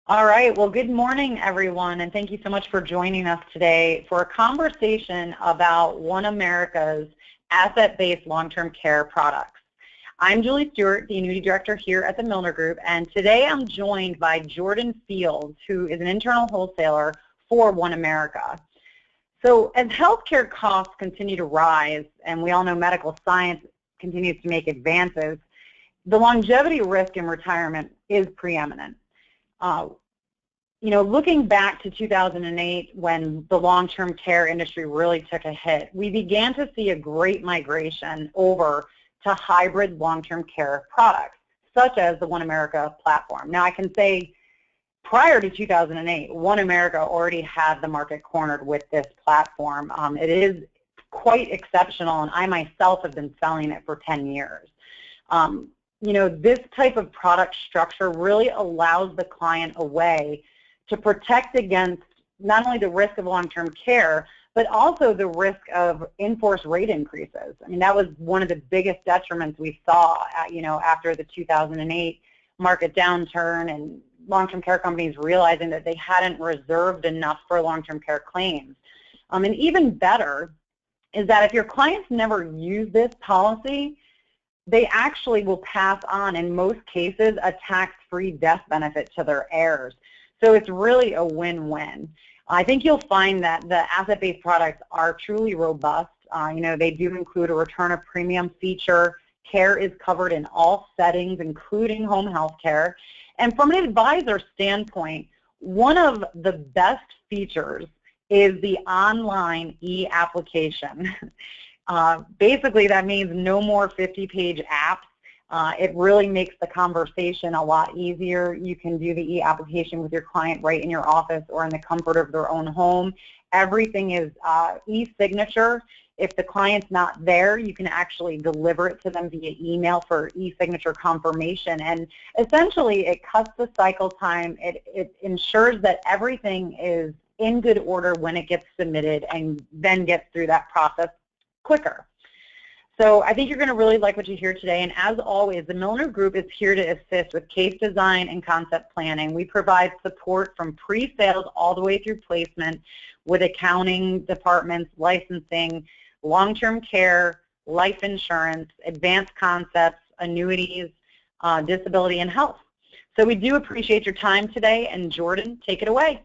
All right, well, good morning, everyone, and thank you so much for joining us today for a conversation about One America's asset-based long-term care products. I'm Julie Stewart, the Annuity Director here at the Milner Group, and today I'm joined by Jordan Fields, who is an internal wholesaler for One America. So as healthcare costs continue to rise, and we all know medical science continues to make advances, the longevity risk in retirement is preeminent. Looking back to 2008 when the long-term care industry really took a hit, we began to see a great migration over to hybrid long-term care products, such as the One America platform. Now, I can say prior to 2008, One America already had the market cornered with this platform. It is quite exceptional, and I myself have been selling it for 10 years. This type of product structure really allows the client a way to protect against not only the risk of long-term care, but also the risk of in-force rate increases. I mean, that was one of the biggest detriments we saw, after the 2008 market downturn and long-term care companies realizing that they hadn't reserved enough for long-term care claims. And even better is that if your clients never use this policy, they actually will pass on, in most cases, a tax-free death benefit to their heirs. So it's really a win-win. I think you'll find that the asset-based products are truly robust. They do include a return of premium feature. Care is covered in all settings, including home health care. And from an advisor standpoint, one of the best features is the online e-application. Basically, that means no more 50-page apps. It really makes the conversation a lot easier. You can do the e-application with your client right in your office or in the comfort of their own home. Everything is e-signature. If the client's not there, you can actually deliver it to them via email for e-signature confirmation. And essentially, it cuts the cycle time. It ensures that everything is in good order when it gets submitted and then gets through that process quicker. So I think you're going to really like what you hear today, and as always, the Milner Group is here to assist with case design and concept planning. We provide support from pre-sales all the way through placement with accounting departments, licensing, long-term care, life insurance, advanced concepts, annuities, disability, and health. So we do appreciate your time today, and Jordan, take it away.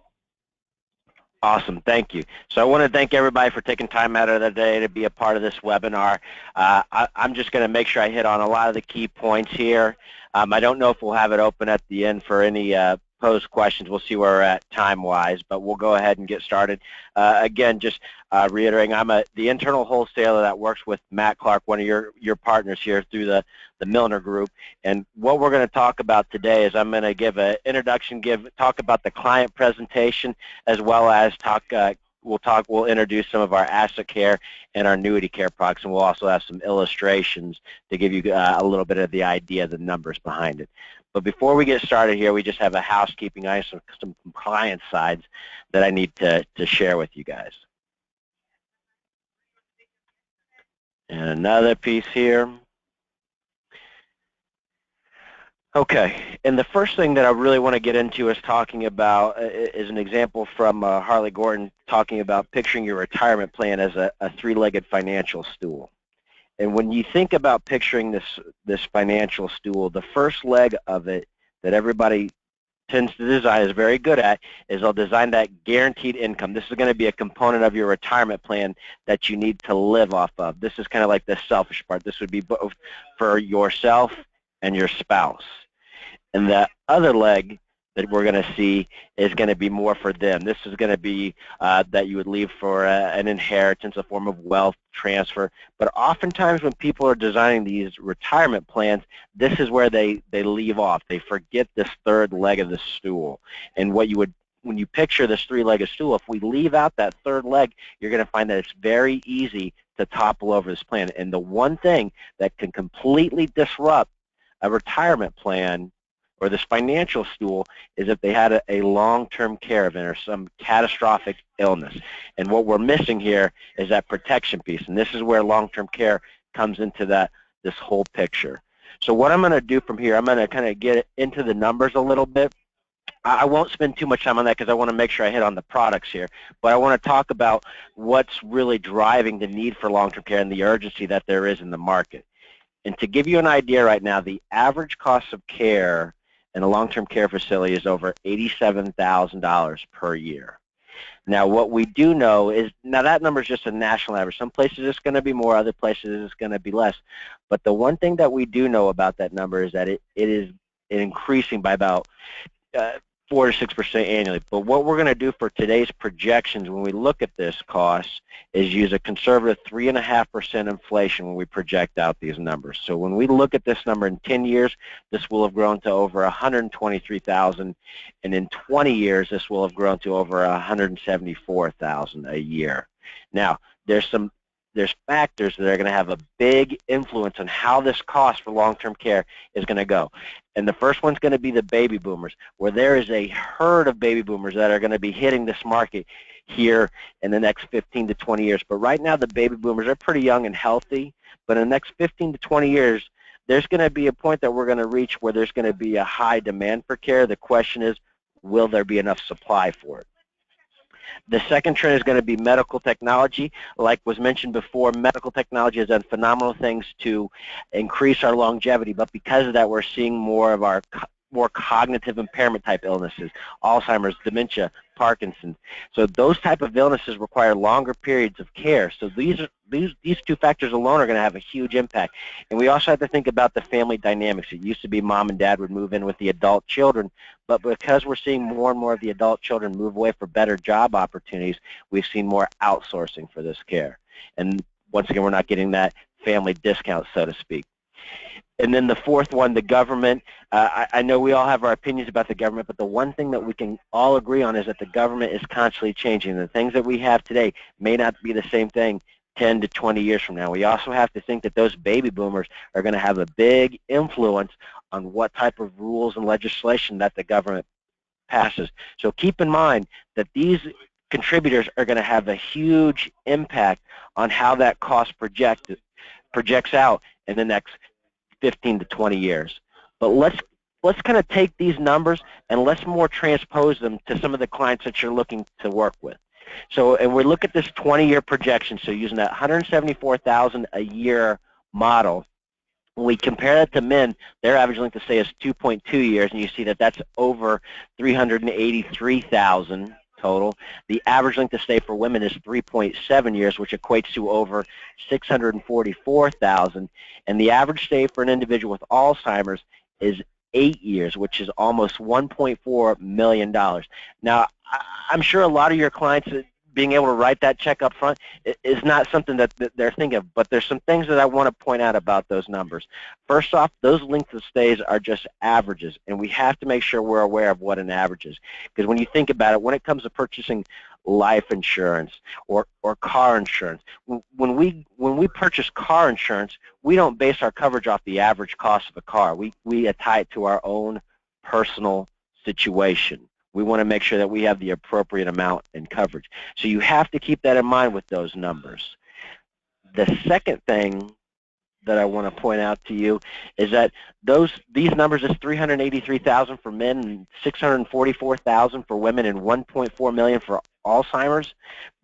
Awesome, thank you. So I want to thank everybody for taking time out of their day to be a part of this webinar. I'm just going to make sure I hit on a lot of the key points here. I don't know if we'll have it open at the end for any posed questions. We'll see where we're at time-wise, but we'll go ahead and get started. Again, just reiterating, I'm the internal wholesaler that works with Matt Clark, one of your partners here through the Milner Group. And what we're going to talk about today is I'm going to give an introduction, talk about the client presentation, as well as we'll introduce some of our asset care and our annuity care products, and we'll also have some illustrations to give you a little bit of the idea, the numbers behind it. But before we get started here, we just have a housekeeping item, some compliance sides that I need to share with you guys. And another piece here. Okay, and the first thing that I really want to get into is talking about, is an example from Harley Gordon talking about picturing your retirement plan as a three-legged financial stool. And when you think about picturing this financial stool, the first leg of it that everybody tends to design, is very good at, is they'll design that guaranteed income. This is going to be a component of your retirement plan that you need to live off of. This is kind of like the selfish part. This would be both for yourself and your spouse. And the other leg that we're going to see is going to be more for them. This is going to be that you would leave for an inheritance, a form of wealth transfer. But oftentimes when people are designing these retirement plans, this is where they leave off. They forget this third leg of the stool. And when you picture this three-legged stool, if we leave out that third leg, you're going to find that it's very easy to topple over this plan. And the one thing that can completely disrupt a retirement plan or this financial stool is if they had a long-term care event or some catastrophic illness. And what we're missing here is that protection piece, and this is where long-term care comes into this whole picture. So what I'm going to do from here, I'm going to kind of get into the numbers a little bit, I won't spend too much time on that because I want to make sure I hit on the products here, but I want to talk about what's really driving the need for long-term care and the urgency that there is in the market. And to give you an idea right now, the average cost of care in a long-term care facility is over $87,000 per year. Now, what we do know is, now that number is just a national average. Some places it's going to be more, other places it's going to be less. But the one thing that we do know about that number is that it is increasing by about 4 to 6% annually. But what we're going to do for today's projections when we look at this cost is use a conservative 3.5% inflation when we project out these numbers. So when we look at this number in 10 years, this will have grown to over $123,000, and in 20 years, this will have grown to over $174,000 a year. Now, there's factors that are going to have a big influence on how this cost for long-term care is going to go. And the first one's going to be the baby boomers, where there is a herd of baby boomers that are going to be hitting this market here in the next 15 to 20 years. But right now, the baby boomers are pretty young and healthy. But in the next 15 to 20 years, there's going to be a point that we're going to reach where there's going to be a high demand for care. The question is, will there be enough supply for it? The second trend is going to be medical technology. Like was mentioned before, medical technology has done phenomenal things to increase our longevity, but because of that, we're seeing more of our more cognitive impairment type illnesses, Alzheimer's, dementia, Parkinson's. So those type of illnesses require longer periods of care. So these two factors alone are going to have a huge impact. And we also have to think about the family dynamics. It used to be mom and dad would move in with the adult children, but because we're seeing more and more of the adult children move away for better job opportunities, we've seen more outsourcing for this care. And once again, we're not getting that family discount, so to speak. And then the fourth one, the government. I know we all have our opinions about the government, but the one thing that we can all agree on is that the government is constantly changing. The things that we have today may not be the same thing 10 to 20 years from now. We also have to think that those baby boomers are going to have a big influence on what type of rules and legislation that the government passes. So keep in mind that these contributors are going to have a huge impact on how that cost projects out in the next 15 to 20 years. But let's kind of take these numbers and let's more transpose them to some of the clients that you're looking to work with. So, and we look at this 20-year projection, so using that $174,000 a year model, when we compare that to men, their average length of stay is 2.2 years, and you see that that's over $383,000 total. The average length of stay for women is 3.7 years, which equates to over $644,000, and the average stay for an individual with Alzheimer's is 8 years, which is almost $1.4 million. Now, I'm sure a lot of your clients being able to write that check up front is not something that they're thinking of, but there's some things that I want to point out about those numbers. First off, those lengths of stays are just averages, and we have to make sure we're aware of what an average is. Because when you think about it, when it comes to purchasing life insurance or car insurance, when we purchase car insurance, we don't base our coverage off the average cost of a car. We tie it to our own personal situation. We want to make sure that we have the appropriate amount in coverage. So you have to keep that in mind with those numbers. The second thing that I want to point out to you is that these numbers is $383,000 for men and $644,000 for women and $1.4 million for Alzheimer's.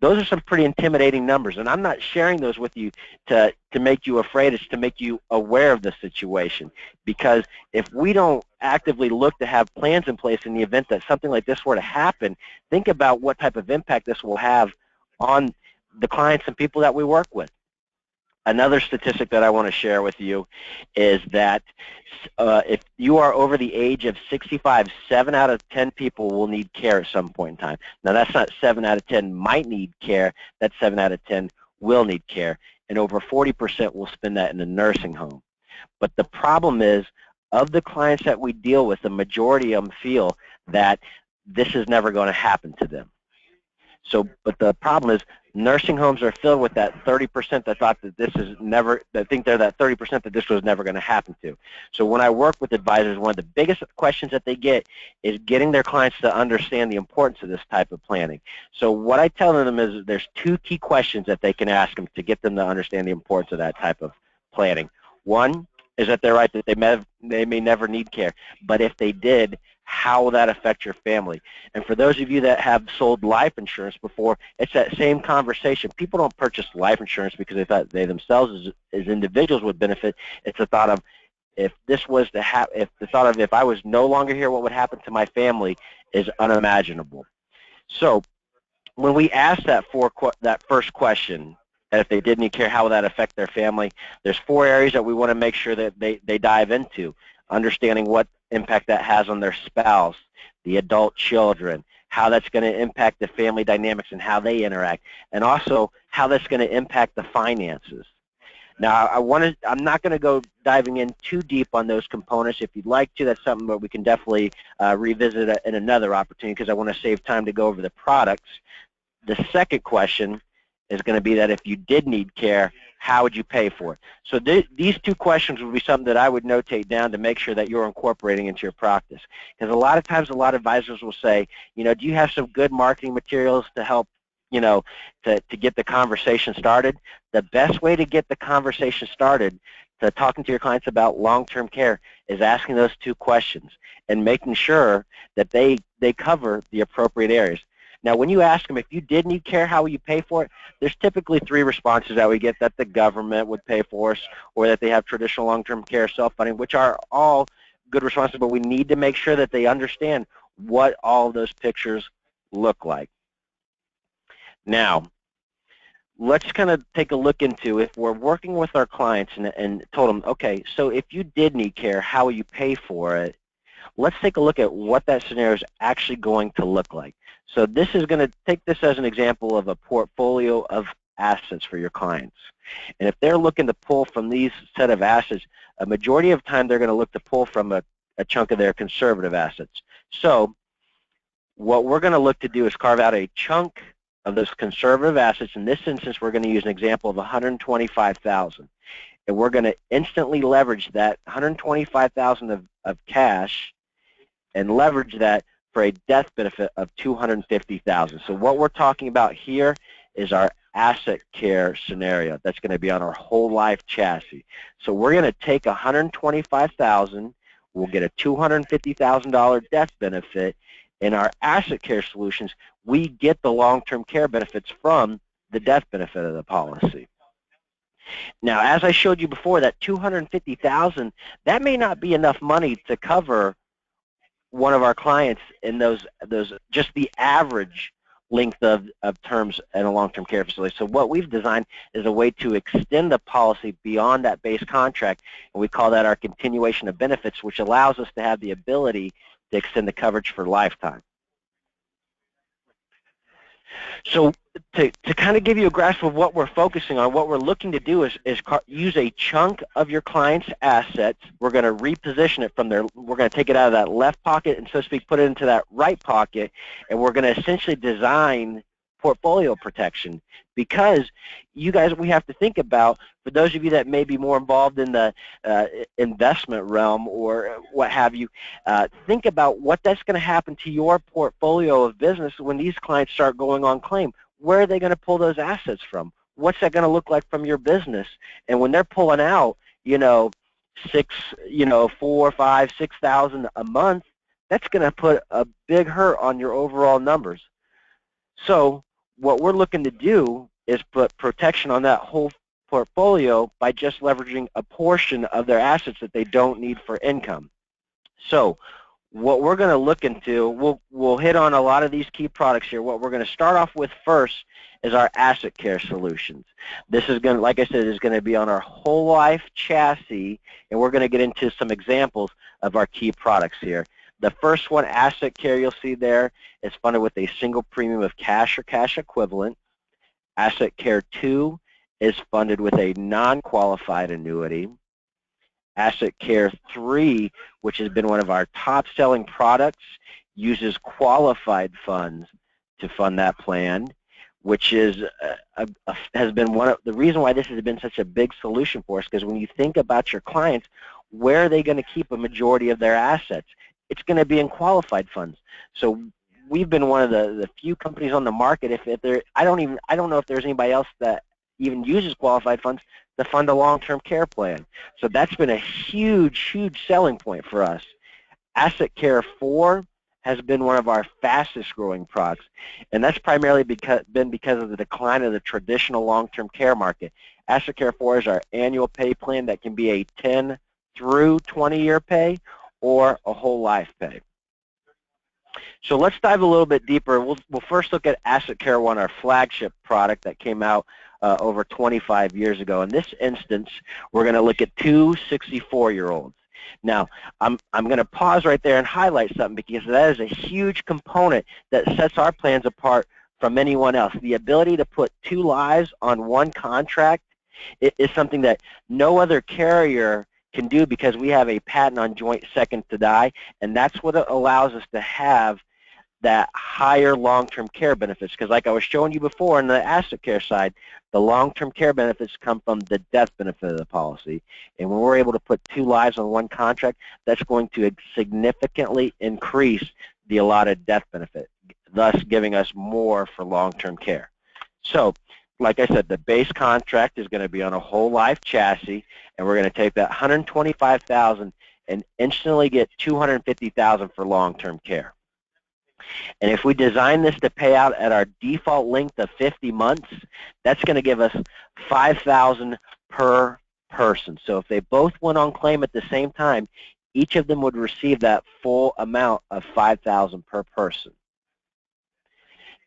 Those are some pretty intimidating numbers, and I'm not sharing those with you to make you afraid. It's to make you aware of the situation, because if we don't actively look to have plans in place in the event that something like this were to happen, think about what type of impact this will have on the clients and people that we work with. Another statistic that I want to share with you is that if you are over the age of 65, 7 out of 10 people will need care at some point in time. Now, that's not 7 out of 10 might need care. That's 7 out of 10 will need care. And over 40% will spend that in a nursing home. But the problem is, of the clients that we deal with, the majority of them feel that this is never going to happen to them. So, but the problem is, nursing homes are filled with that 30% that thought that this is never, that think they're that 30% that this was never going to happen to. So when I work with advisors, one of the biggest questions that they get is getting their clients to understand the importance of this type of planning. So what I tell them is there's 2 key questions that they can ask them to get them to understand the importance of that type of planning. One is that they're right that they may never need care, but if they did, how will that affect your family? And for those of you that have sold life insurance before, it's that same conversation. People don't purchase life insurance because they thought they themselves as individuals would benefit. It's a thought of, if this was to happen, if the thought of if I was no longer here, what would happen to my family is unimaginable. So when we ask that first question, that if they didn't care, how will that affect their family, there's 4 areas that we want to make sure that they dive into. Understanding what impact that has on their spouse, the adult children, how that's going to impact the family dynamics and how they interact, and also how that's going to impact the finances. Now, I'm not going to go diving in too deep on those components. If you'd like to, that's something that we can definitely revisit in another opportunity, because I want to save time to go over the products. The second question is going to be that if you did need care, how would you pay for it? So these 2 questions would be something that I would notate down to make sure that you're incorporating into your practice. Because a lot of times, a lot of advisors will say, do you have some good marketing materials to help, to get the conversation started? The best way to get the conversation started to talking to your clients about long-term care is asking those 2 questions and making sure that they cover the appropriate areas. Now, when you ask them, if you did need care, how will you pay for it? There's typically 3 responses that we get: that the government would pay for us, or that they have traditional long-term care self-funding, which are all good responses, but we need to make sure that they understand what all of those pictures look like. Now, let's kind of take a look into, if we're working with our clients and told them, okay, so if you did need care, how will you pay for it? Let's take a look at what that scenario is actually going to look like. So this is going to take this as an example of a portfolio of assets for your clients. And if they're looking to pull from these set of assets, a majority of the time they're going to look to pull from a chunk of their conservative assets. So what we're going to look to do is carve out a chunk of those conservative assets. In this instance, we're going to use an example of $125,000. And we're going to instantly leverage that $125,000 of cash and leverage that for a death benefit of $250,000. So what we're talking about here is our asset care scenario. That's going to be on our whole life chassis. So we're going to take $125,000, we'll get a $250,000 death benefit. In our asset care solutions, we get the long-term care benefits from the death benefit of the policy. Now, as I showed you before, that $250,000, that may not be enough money to cover one of our clients in those just the average length of terms in a long-term care facility. So what we've designed is a way to extend the policy beyond that base contract, and we call that our continuation of benefits, which allows us to have the ability to extend the coverage for lifetime. So to kind of give you a grasp of what we're focusing on, what we're looking to do is use a chunk of your client's assets. We're going to reposition it from there. We're going to take it out of that left pocket and, so to speak, put it into that right pocket, and we're going to essentially design portfolio protection, because you guys, we have to think about, for those of you that may be more involved in the investment realm or what have you, think about what that's going to happen to your portfolio of business when these clients start going on claim. Where are they going to pull those assets from? What's that going to look like from your business? And when they're pulling out, $4,000, $5,000, $6,000 a month, that's going to put a big hurt on your overall numbers. So what we're looking to do is put protection on that whole portfolio by just leveraging a portion of their assets that they don't need for income. So what we're going to look into, we'll hit on a lot of these key products here. What we're going to start off with first is our asset care solutions. This is going to, like I said, is going to be on our whole life chassis, and we're going to get into some examples of our key products here. The first one, asset care, you'll see there, is funded with a single premium of cash or cash equivalent. Asset care 2 is funded with a non-qualified annuity. Asset care 3, which has been one of our top-selling products, uses qualified funds to fund that plan, which is has been one of the reason why this has been such a big solution for us, because when you think about your clients, where are they going to keep a majority of their assets? It's going to be in qualified funds. So we've been one of the few companies on the market. If there, I don't know if there's anybody else that even uses qualified funds to fund a long-term care plan. So that's been a huge, huge selling point for us. Asset Care 4 has been one of our fastest growing products, and that's primarily because of the decline of the traditional long-term care market. Asset Care 4 is our annual pay plan that can be a 10 through 20-year pay or a whole life pay. So let's dive a little bit deeper. We'll first look at Asset Care 1, our flagship product that came out over 25 years ago. In this instance, we're going to look at two 64-year-olds. Now, I'm going to pause right there and highlight something because that is a huge component that sets our plans apart from anyone else. The ability to put two lives on one contract is something that no other carrier can do because we have a patent on joint second to die, and that's what allows us to have that higher long-term care benefits, because like I was showing you before on the asset care side, the long-term care benefits come from the death benefit of the policy. And when we're able to put two lives on one contract, that's going to significantly increase the allotted death benefit, thus giving us more for long-term care. So, like I said, the base contract is going to be on a whole life chassis, and we're going to take that $125,000 and instantly get $250,000 for long-term care. And if we design this to pay out at our default length of 50 months, that's going to give us $5,000 per person. So if they both went on claim at the same time, each of them would receive that full amount of $5,000 per person.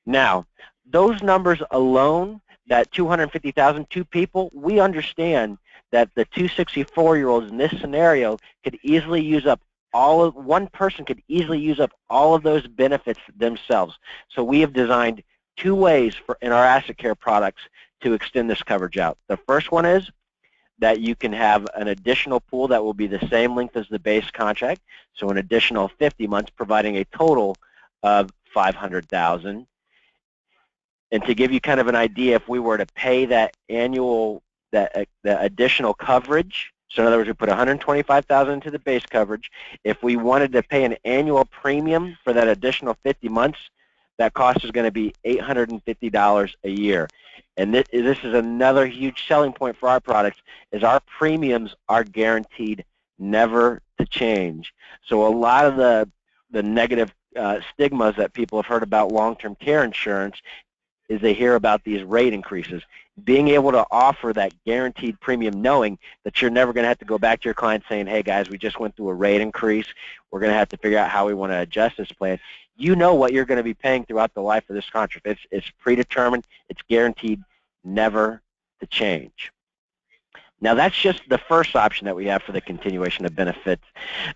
Now, those numbers alone, that $250,000, two people, we understand that the two 64-year-olds in this scenario could easily use up one person could easily use up all of those benefits themselves. So we have designed two ways in our asset care products to extend this coverage out. The first one is that you can have an additional pool that will be the same length as the base contract, so an additional 50 months, providing a total of $500,000. And to give you kind of an idea, if we were to pay that the additional coverage, so in other words, we put $125,000 into the base coverage. If we wanted to pay an annual premium for that additional 50 months, that cost is going to be $850 a year. And this is another huge selling point for our products, is our premiums are guaranteed never to change. So a lot of the negative stigmas that people have heard about long-term care insurance is they hear about these rate increases. Being able to offer that guaranteed premium, knowing that you're never going to have to go back to your client saying, hey guys, we just went through a rate increase, we're going to have to figure out how we want to adjust this plan. You know what you're going to be paying throughout the life of this contract. It's predetermined, it's guaranteed never to change. Now that's just the first option that we have for the continuation of benefits.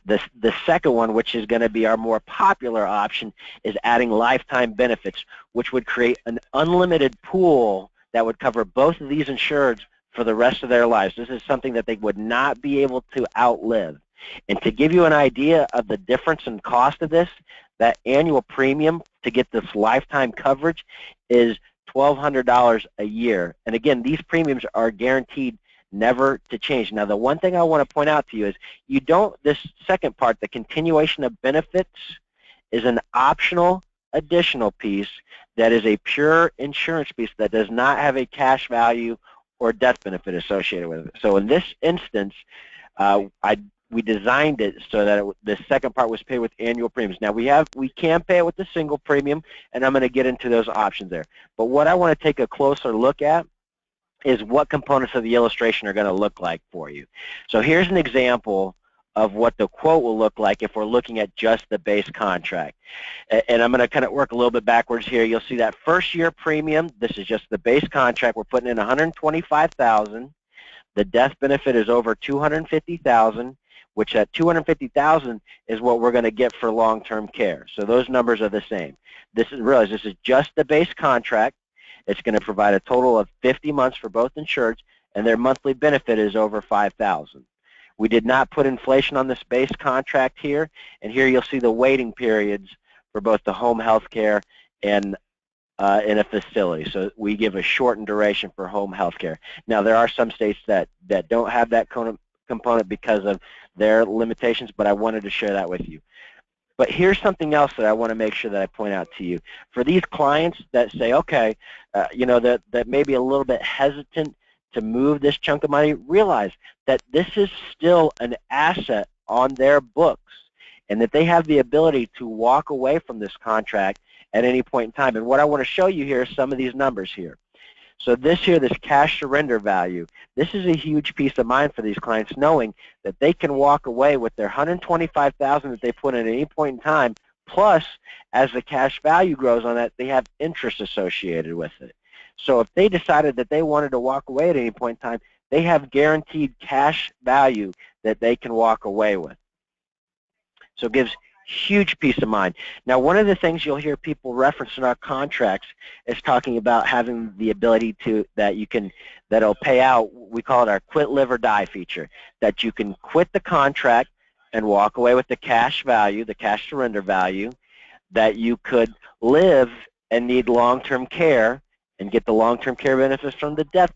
The second one, which is going to be our more popular option, is adding lifetime benefits, which would create an unlimited pool that would cover both of these insureds for the rest of their lives. This is something that they would not be able to outlive. And to give you an idea of the difference in cost of this, that annual premium to get this lifetime coverage is $1,200 a year. And again, these premiums are guaranteed never to change. Now, the one thing I want to point out to you is this second part, the continuation of benefits, is an optional additional piece that is a pure insurance piece that does not have a cash value or death benefit associated with it. So in this instance, we designed it so that the second part was paid with annual premiums. Now we can pay it with a single premium, and I'm going to get into those options there. But what I want to take a closer look at is what components of the illustration are going to look like for you. So here's an example of what the quote will look like if we're looking at just the base contract. And I'm going to kind of work a little bit backwards here. You'll see that first year premium, this is just the base contract. We're putting in $125,000. The death benefit is over $250,000, which at $250,000 is what we're going to get for long-term care. So those numbers are the same. This is just the base contract. It's going to provide a total of 50 months for both insureds, and their monthly benefit is over $5,000. We did not put inflation on this base contract here, and here you'll see the waiting periods for both the home health care and in a facility. So we give a shortened duration for home health care. Now, there are some states that don't have that component because of their limitations, but I wanted to share that with you. But here's something else that I want to make sure that I point out to you. For these clients that say, okay, that may be a little bit hesitant to move this chunk of money, realize that this is still an asset on their books. and that they have the ability to walk away from this contract at any point in time. And what I want to show you here is some of these numbers here. So this cash surrender value, this is a huge peace of mind for these clients, knowing that they can walk away with their $125,000 that they put in at any point in time, plus as the cash value grows on that, they have interest associated with it. So if they decided that they wanted to walk away at any point in time, they have guaranteed cash value that they can walk away with. So it gives huge peace of mind. Now, one of the things you'll hear people reference in our contracts is talking about having the ability to, that'll pay out, we call it our quit, live, or die feature, that you can quit the contract and walk away with the cash value, the cash surrender value, that you could live and need long-term care and get the long-term care benefits from the death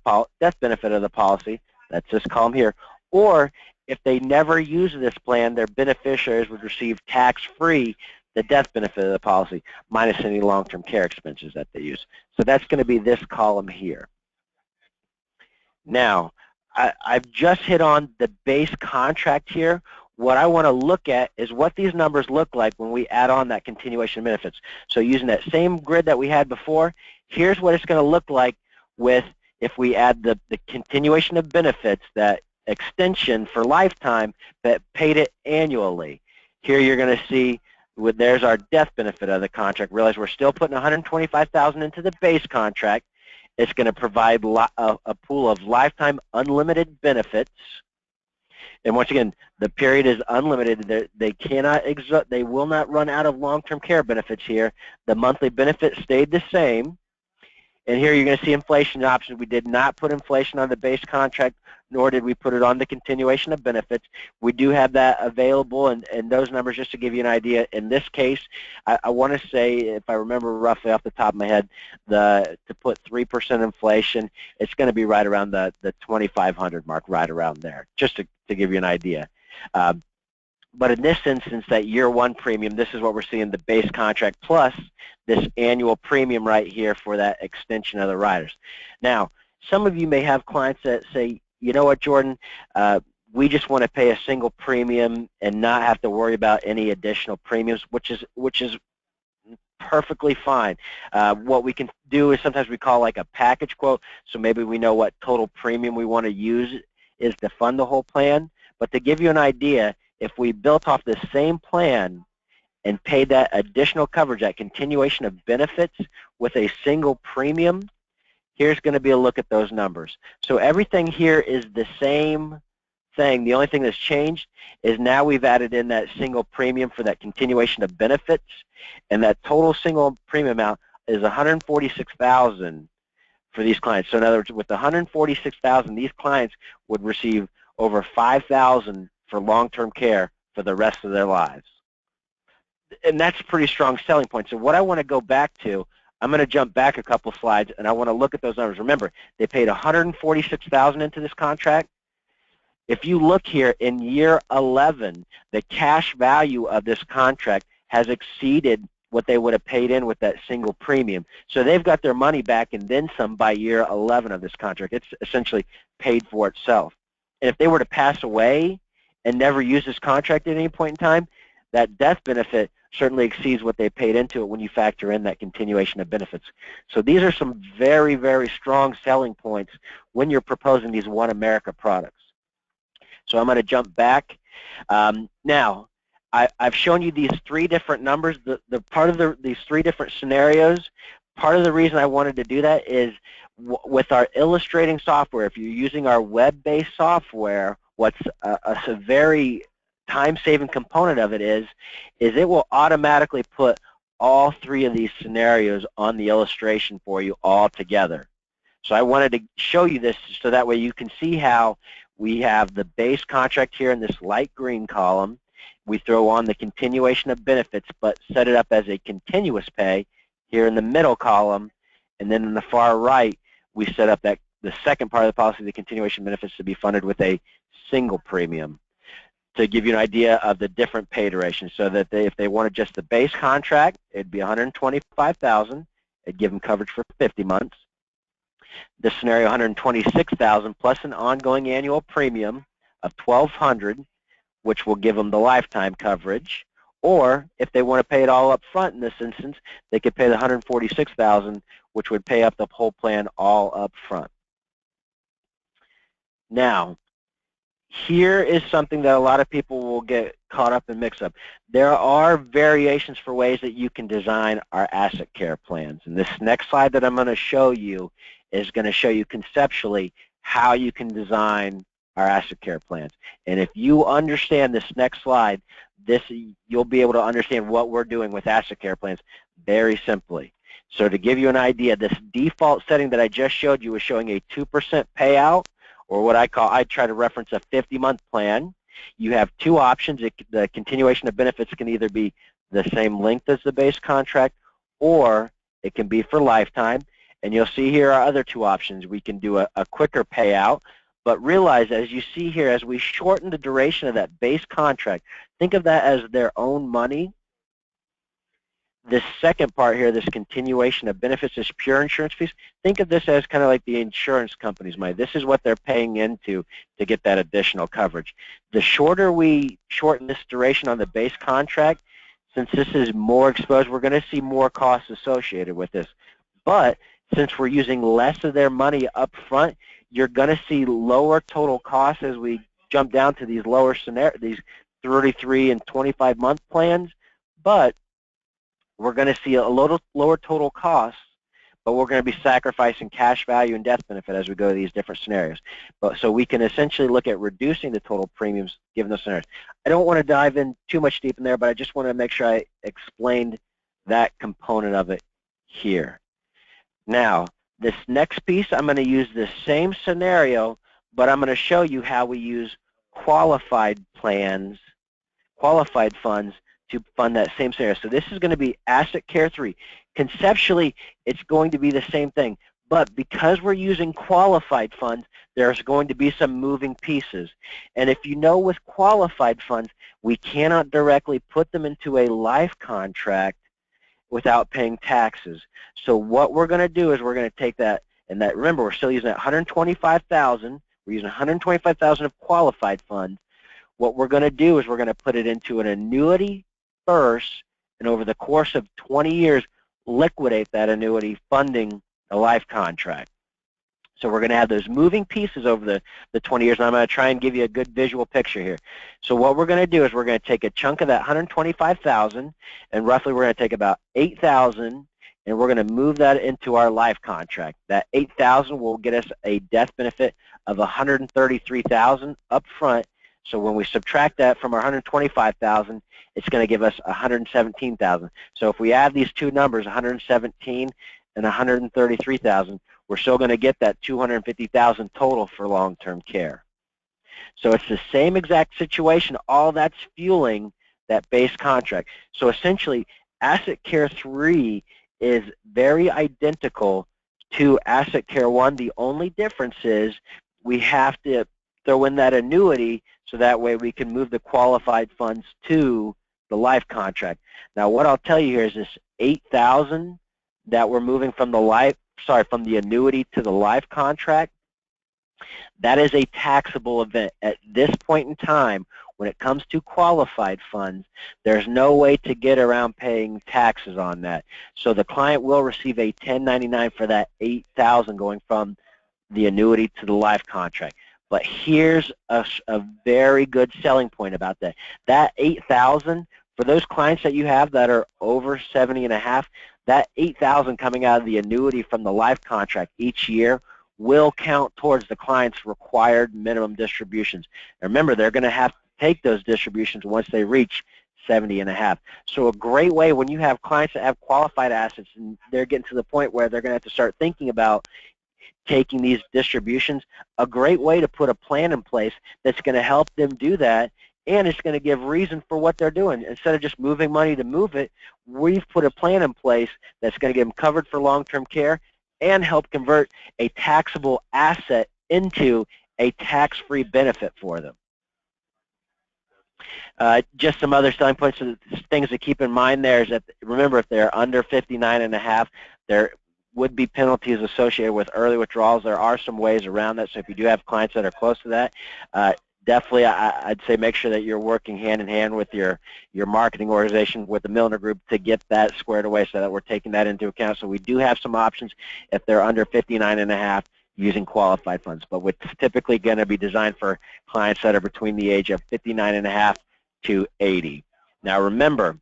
benefit of the policy, that's this column here, or if they never use this plan, their beneficiaries would receive tax-free the death benefit of the policy, minus any long-term care expenses that they use. So that's going to be this column here. Now, I've just hit on the base contract here. What I want to look at is what these numbers look like when we add on that continuation of benefits. So using that same grid that we had before, here's what it's going to look like with if we add the continuation of benefits, that extension for lifetime that paid it annually. Here you're going to see there's our death benefit of the contract. Realize we're still putting $125,000 into the base contract. It's going to provide a pool of lifetime unlimited benefits. And once again, the period is unlimited. They will not run out of long-term care benefits here. The monthly benefit stayed the same. And here you're going to see inflation options. We did not put inflation on the base contract, nor did we put it on the continuation of benefits. We do have that available, and those numbers, just to give you an idea, in this case, I want to say, if I remember roughly off the top of my head, to put 3% inflation, it's going to be right around the 2,500 mark, right around there, just to give you an idea. But in this instance, that year one premium, this is what we're seeing, the base contract plus this annual premium right here for that extension of the riders. Now, some of you may have clients that say, you know what, Jordan, we just want to pay a single premium and not have to worry about any additional premiums, which is perfectly fine. What we can do is sometimes we call like a package quote, so maybe we know what total premium we want to use is to fund the whole plan. But to give you an idea, if we built off the same plan and paid that additional coverage, that continuation of benefits with a single premium, here's going to be a look at those numbers. So everything here is the same thing. The only thing that's changed is now we've added in that single premium for that continuation of benefits, and that total single premium amount is $146,000 for these clients. So in other words, with the $146,000, these clients would receive over $5,000 for long-term care for the rest of their lives. And that's a pretty strong selling point. So what I want to go back to, I'm going to jump back a couple slides, and I want to look at those numbers. Remember, they paid $146,000 into this contract. If you look here in year 11, the cash value of this contract has exceeded what they would have paid in with that single premium. So they've got their money back and then some by year 11 of this contract. It's essentially paid for itself. And if they were to pass away and never use this contract at any point in time, that death benefit certainly exceeds what they paid into it when you factor in that continuation of benefits. So these are some very, very strong selling points when you're proposing these One America products. So I'm going to jump back. Now, I've shown you these three different numbers. The part of these three different scenarios, part of the reason I wanted to do that is with our illustrating software, if you're using our web-based software, what's a very time-saving component of it is it will automatically put all three of these scenarios on the illustration for you all together. So I wanted to show you this so that way you can see how we have the base contract here in this light green column. We throw on the continuation of benefits but set it up as a continuous pay here in the middle column, and then in the far right we set up that the second part of the policy, the continuation benefits, to be funded with a single premium, to give you an idea of the different pay durations, so that if they wanted just the base contract, it'd be $125,000. It'd give them coverage for 50 months. This scenario, $126,000 plus an ongoing annual premium of $1,200, which will give them the lifetime coverage. Or if they want to pay it all up front in this instance, they could pay the $146,000, which would pay up the whole plan all up front. Now, here is something that a lot of people will get caught up and mix up. There are variations for ways that you can design our asset care plans. And this next slide that I'm going to show you is going to show you conceptually how you can design our asset care plans. And if you understand this next slide, you'll be able to understand what we're doing with asset care plans very simply. So to give you an idea, this default setting that I just showed you was showing a 2% payout, or what I try to reference a 50-month plan. You have two options. The continuation of benefits can either be the same length as the base contract, or it can be for lifetime. And you'll see here our other two options. We can do a quicker payout, but realize, as you see here, as we shorten the duration of that base contract, think of that as their own money. This second part here, this continuation of benefits, is pure insurance fees. Think of this as kind of like the insurance company's money. This is what they're paying into to get that additional coverage. The shorter we shorten this duration on the base contract, since this is more exposed, we're going to see more costs associated with this. But since we're using less of their money up front, you're going to see lower total costs as we jump down to these lower scenarios, these 33 and 25-month plans. But we're going to see a little lower total costs, but we're going to be sacrificing cash value and death benefit as we go to these different scenarios. So we can essentially look at reducing the total premiums given those scenarios. I don't want to dive in too much deep in there, but I just want to make sure I explained that component of it here. Now, this next piece, I'm going to use the same scenario, but I'm going to show you how we use qualified plans, qualified funds, to fund that same scenario. So this is going to be Asset Care 3. Conceptually, it's going to be the same thing, but because we're using qualified funds, there's going to be some moving pieces. And if you know, with qualified funds, we cannot directly put them into a life contract without paying taxes. So what we're going to do is we're going to take that, and that, remember, we're still using that $125,000. We're using $125,000 of qualified funds. What we're going to do is we're going to put it into an annuity first, and over the course of 20 years, liquidate that annuity funding a life contract. So we're going to have those moving pieces over the 20 years, and I'm going to try and give you a good visual picture here. So what we're going to do is we're going to take a chunk of that $125,000, and roughly we're going to take about $8,000, and we're going to move that into our life contract. That $8,000 will get us a death benefit of $133,000 up front. So when we subtract that from our $125,000, it's going to give us $117,000. So if we add these two numbers, $117,000 and $133,000, we're still going to get that $250,000 total for long-term care. So it's the same exact situation. All that's fueling that base contract. So essentially, Asset Care 3 is very identical to Asset Care 1. The only difference is we have to throw in that annuity so that way we can move the qualified funds to the life contract. Now, what I'll tell you here is this $8,000 that we're moving from from the annuity to the life contract, that is a taxable event. At this point in time, when it comes to qualified funds, there's no way to get around paying taxes on that. So the client will receive a 1099 for that $8,000 going from the annuity to the life contract. But here's a very good selling point about that. That $8,000, for those clients that you have that are over 70 and a half, that $8,000 coming out of the annuity from the life contract each year will count towards the client's required minimum distributions. And remember, they're going to have to take those distributions once they reach 70 and a half. So a great way when you have clients that have qualified assets and they're getting to the point where they're going to have to start thinking about taking these distributions, a great way to put a plan in place that's going to help them do that, and it's going to give reason for what they're doing. Instead of just moving money to move it, we've put a plan in place that's going to get them covered for long-term care and help convert a taxable asset into a tax-free benefit for them. Just some other selling points, things to keep in mind there is that, remember, if they're under 59 and a half, there would be penalties associated with early withdrawals. There are some ways around that, so if you do have clients that are close to that, definitely I'd say make sure that you're working hand in hand with your marketing organization, with the Milner Group, to get that squared away so that we're taking that into account. So we do have some options if they're under 59.5 using qualified funds, but it's typically going to be designed for clients that are between the age of 59.5 to 80. Now remember,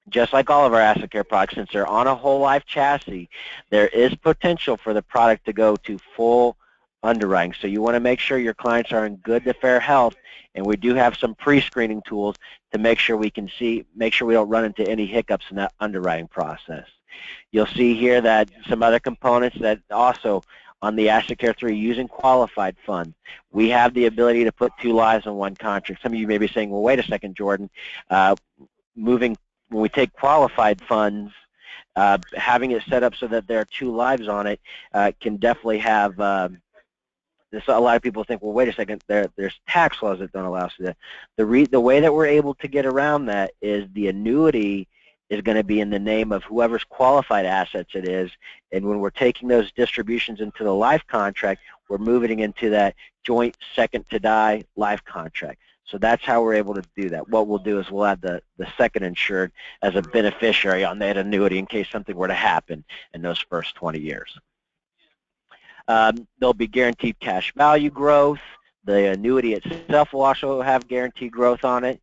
just like all of our asset care products, since they're on a whole life chassis, there is potential for the product to go to full underwriting. So you want to make sure your clients are in good to fair health, and we do have some pre-screening tools to make sure we don't run into any hiccups in that underwriting process. You'll see here that some other components that also on the Asset Care 3 using qualified funds, we have the ability to put 2 lives on one contract. Some of you may be saying, well, wait a second, Jordan, when we take qualified funds, having it set up so that there are 2 lives on it can definitely have a lot of people think, well, wait a second, there's tax laws that don't allow us to do that. The way that we're able to get around that is the annuity is going to be in the name of whoever's qualified assets it is, and when we're taking those distributions into the life contract, we're moving into that joint second to die life contract. So that's how we're able to do that. What we'll do is we'll add the second insured as a beneficiary on that annuity in case something were to happen in those first 20 years. There'll be guaranteed cash value growth. The annuity itself will also have guaranteed growth on it.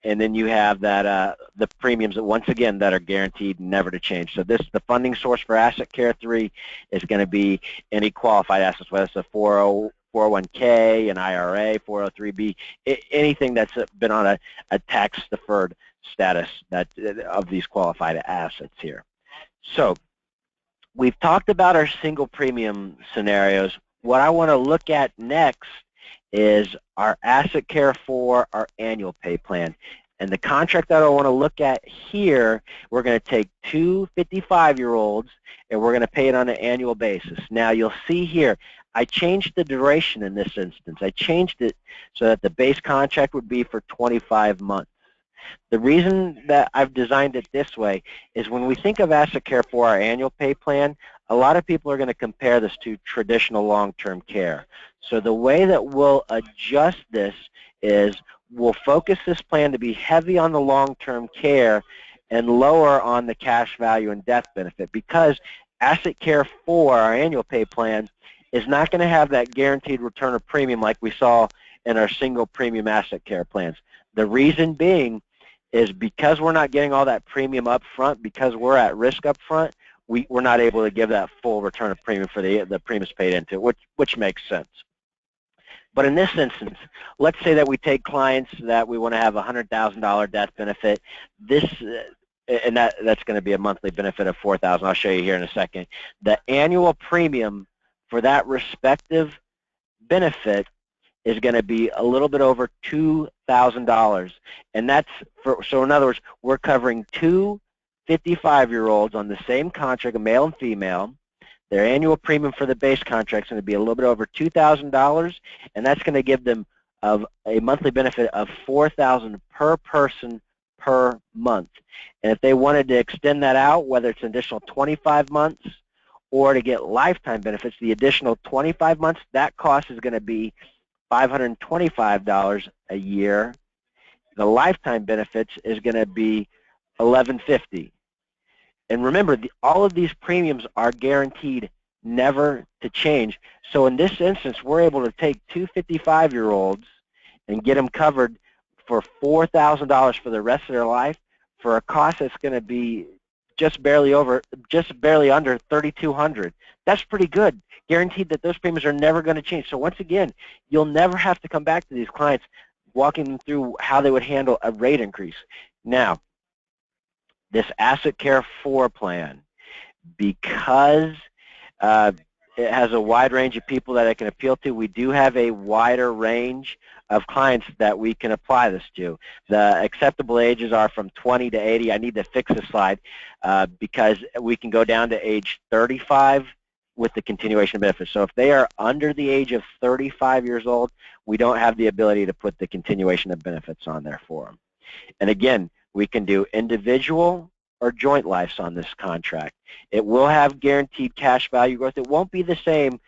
And then you have that the premiums that, once again, that are guaranteed never to change. So the funding source for Asset Care 3 is going to be any qualified assets, whether it's a 401k, an IRA, 403b, anything that's been on a tax-deferred status of these qualified assets here. So we've talked about our single premium scenarios. What I want to look at next is our Asset Care for our annual pay plan. And the contract that I want to look at here, we're going to take 2 55-year-olds and we're going to pay it on an annual basis. Now you'll see here, I changed the duration in this instance. I changed it so that the base contract would be for 25 months. The reason that I've designed it this way is when we think of Asset Care for our annual pay plan, a lot of people are going to compare this to traditional long-term care. So the way that we'll adjust this is we'll focus this plan to be heavy on the long-term care and lower on the cash value and death benefit, because Asset Care for our annual pay plan is not going to have that guaranteed return of premium like we saw in our single premium Asset Care plans. The reason being is because we're not getting all that premium up front, because we're at risk up front, we're not able to give that full return of premium for the premiums paid into it, which makes sense. But in this instance, let's say that we take clients that we want to have a $100,000 death benefit. And that's going to be a monthly benefit of $4,000. I'll show you here in a second. The annual premium for that respective benefit is going to be a little bit over $2,000, and so in other words, we're covering 2 55-year-olds on the same contract, a male and female. Their annual premium for the base contract is going to be a little bit over $2,000, and that's going to give them a monthly benefit of $4,000 per person per month. And if they wanted to extend that out, whether it's an additional 25 months or to get lifetime benefits, the additional 25 months, that cost is going to be $525 a year. The lifetime benefits is going to be $1,150. And remember, all of these premiums are guaranteed never to change. So in this instance, we're able to take 2 55-year-olds and get them covered for $4,000 for the rest of their life for a cost that's going to be just barely under $3,200. That's pretty good. Guaranteed that those premiums are never going to change. So once again, you'll never have to come back to these clients walking them through how they would handle a rate increase. Now, this Asset Care 4 plan, because it has a wide range of people that it can appeal to, we do have a wider range of clients that we can apply this to. The acceptable ages are from 20 to 80. I need to fix this slide because we can go down to age 35 with the continuation of benefits. So if they are under the age of 35 years old, we don't have the ability to put the continuation of benefits on there for them. And again, we can do individual or joint lives on this contract. It will have guaranteed cash value growth. It won't be the same.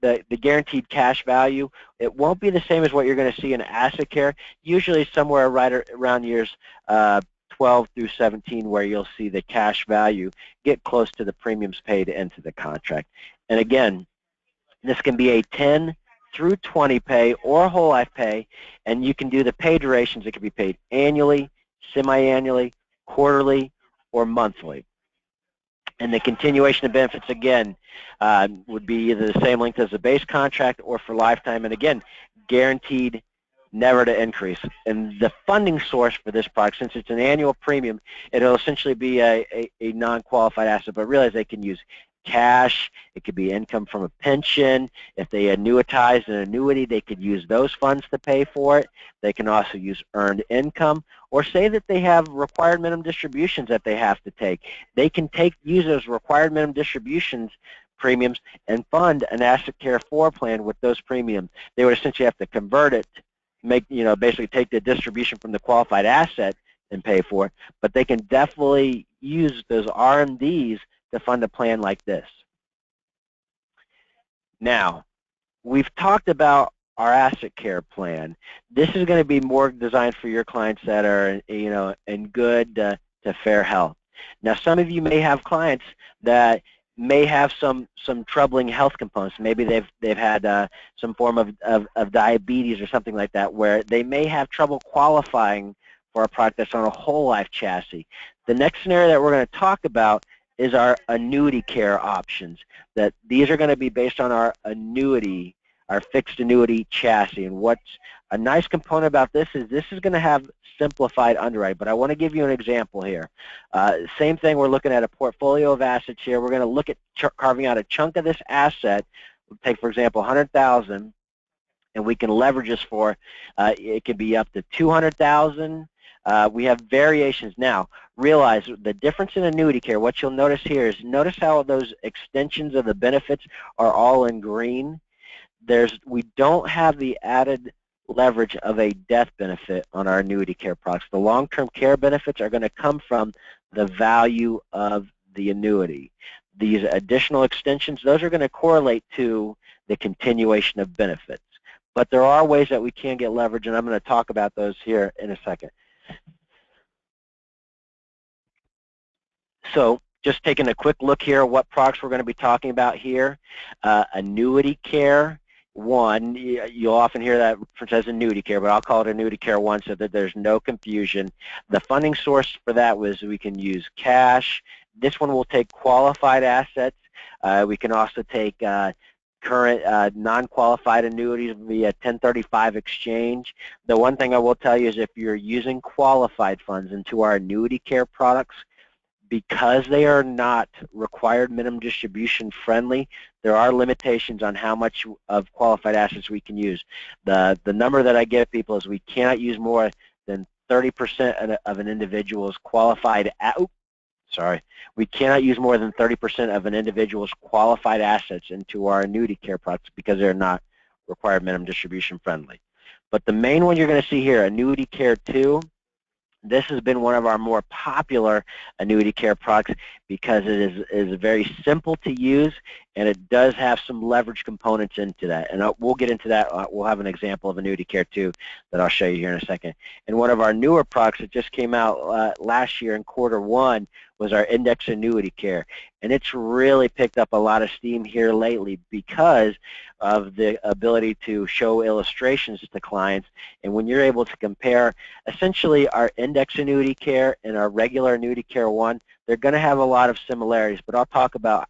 the guaranteed cash value, it won't be the same as what you're going to see in asset care. Usually somewhere right around years 12 through 17 where you'll see the cash value get close to the premiums paid into the contract. And again, this can be a 10 through 20 pay or whole life pay, and you can do the pay durations. It can be paid annually, semi-annually, quarterly, or monthly. And the continuation of benefits, again, would be either the same length as the base contract or for lifetime, and again, guaranteed never to increase. And the funding source for this product, since it's an annual premium, it'll essentially be a non-qualified asset, but realize they can use cash, it could be income from a pension. If they annuitize an annuity, they could use those funds to pay for it. They can also use earned income, or say that they have required minimum distributions that they have to take. They can use those required minimum distributions premiums and fund an asset care 4 plan with those premiums. They would essentially have to convert it, basically take the distribution from the qualified asset and pay for it, but they can definitely use those RMDs to fund a plan like this. Now, we've talked about our asset care plan. This is going to be more designed for your clients that are, in good to fair health. Now, some of you may have clients that may have some troubling health components. Maybe they've had some form of diabetes or something like that, where they may have trouble qualifying for a product that's on a whole life chassis. The next scenario that we're going to talk about is our annuity care options. That these are going to be based on our annuity, our fixed annuity chassis. And what's a nice component about this is going to have simplified underwriting. But I want to give you an example here. Same thing, we're looking at a portfolio of assets here. We're going to look at carving out a chunk of this asset. We'll take, for example, $100,000, and we can leverage this for, it could be up to $200,000. We have variations. Now, realize the difference in annuity care, what you'll notice here is, notice how those extensions of the benefits are all in green. We don't have the added leverage of a death benefit on our annuity care products. The long-term care benefits are going to come from the value of the annuity. These additional extensions, those are going to correlate to the continuation of benefits. But there are ways that we can get leverage, and I'm going to talk about those here in a second. So just taking a quick look here at what products we're going to be talking about here. Annuity Care 1, you'll often hear that reference as Annuity Care, but I'll call it Annuity Care 1 so that there's no confusion. The funding source for that was we can use cash. This one will take qualified assets. We can also take current non-qualified annuities via 1035 exchange. The one thing I will tell you is if you're using qualified funds into our annuity care products, because they are not required minimum distribution friendly, there are limitations on how much of qualified assets we can use. The number that I give people is we cannot use more than 30% of an individual's qualified, we cannot use more than 30% of an individual's qualified assets into our annuity care products because they're not required minimum distribution friendly. But the main one you're going to see here, Annuity Care 2, this has been one of our more popular annuity care products because it is very simple to use, and it does have some leverage components into that. And we'll get into that. We'll have an example of Annuity Care 2 that I'll show you here in a second. And one of our newer products that just came out last year in Q1 was our Index Annuity Care. And it's really picked up a lot of steam here lately because of the ability to show illustrations to clients. And when you're able to compare essentially our Index Annuity Care and our regular Annuity Care 1, they're going to have a lot of similarities. But I'll talk about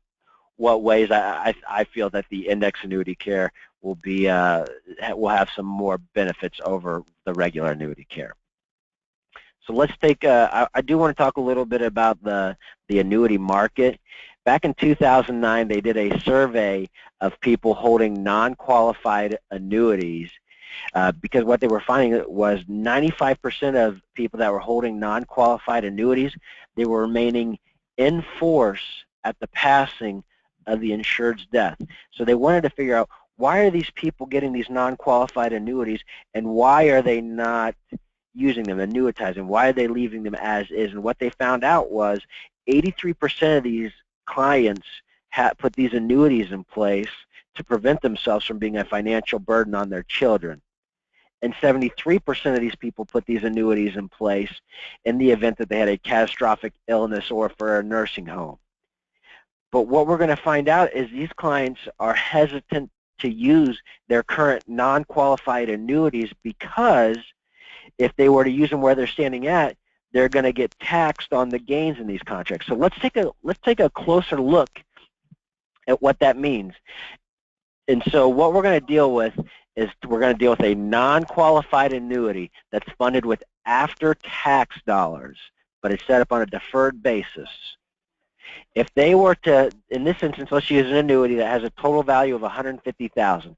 what ways I feel that the Index Annuity Care will have some more benefits over the regular Annuity Care. So let's take, I do want to talk a little bit about the annuity market. Back in 2009, they did a survey of people holding non-qualified annuities because what they were finding was 95% of people that were holding non-qualified annuities, they were remaining in force at the passing of the insured's death. So they wanted to figure out, why are these people getting these non-qualified annuities, and why are they not using them, annuitizing? Why are they leaving them as is? And what they found out was 83% of these clients put these annuities in place to prevent themselves from being a financial burden on their children. And 73% of these people put these annuities in place in the event that they had a catastrophic illness or for a nursing home. But what we're going to find out is these clients are hesitant to use their current non-qualified annuities because if they were to use them where they're standing at, they're going to get taxed on the gains in these contracts. So let's take a closer look at what that means. And so what we're going to deal with is we're going to deal with a non-qualified annuity that's funded with after-tax dollars, but it's set up on a deferred basis. If they were to, in this instance, let's use an annuity that has a total value of $150,000.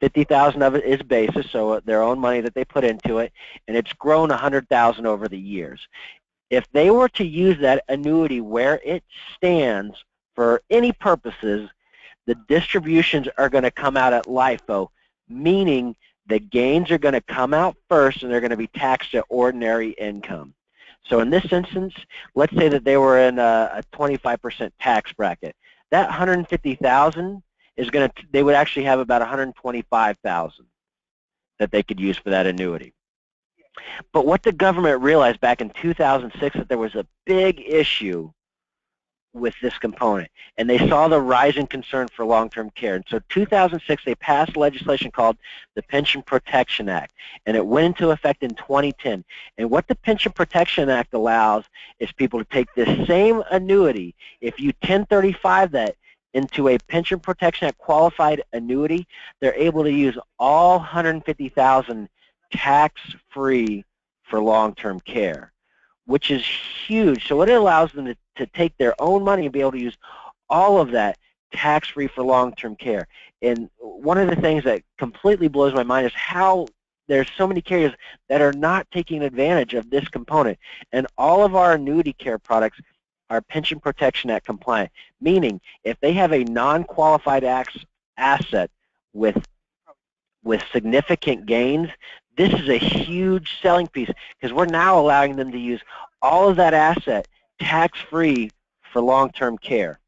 $50,000 of it is basis, so their own money that they put into it, and it's grown $100,000 over the years. If they were to use that annuity where it stands for any purposes, the distributions are going to come out at LIFO, meaning the gains are going to come out first and they're going to be taxed at ordinary income. So in this instance, let's say that they were in a 25% tax bracket. That $150,000 is going to, they would actually have about $125,000 that they could use for that annuity. But what the government realized back in 2006 that there was a big issue with this component, and they saw the rising concern for long-term care. And so 2006, they passed legislation called the Pension Protection Act, and it went into effect in 2010. And what the Pension Protection Act allows is people to take this same annuity, if you 1035 that into a Pension Protection Act qualified annuity, they're able to use all $150,000 tax-free for long-term care, which is huge. So it allows them to take their own money and be able to use all of that tax-free for long-term care. And one of the things that completely blows my mind is how there's so many carriers that are not taking advantage of this component. And all of our annuity care products are Pension Protection Act compliant, meaning if they have a non-qualified asset with significant gains, this is a huge selling piece because we're now allowing them to use all of that asset tax-free for long-term care.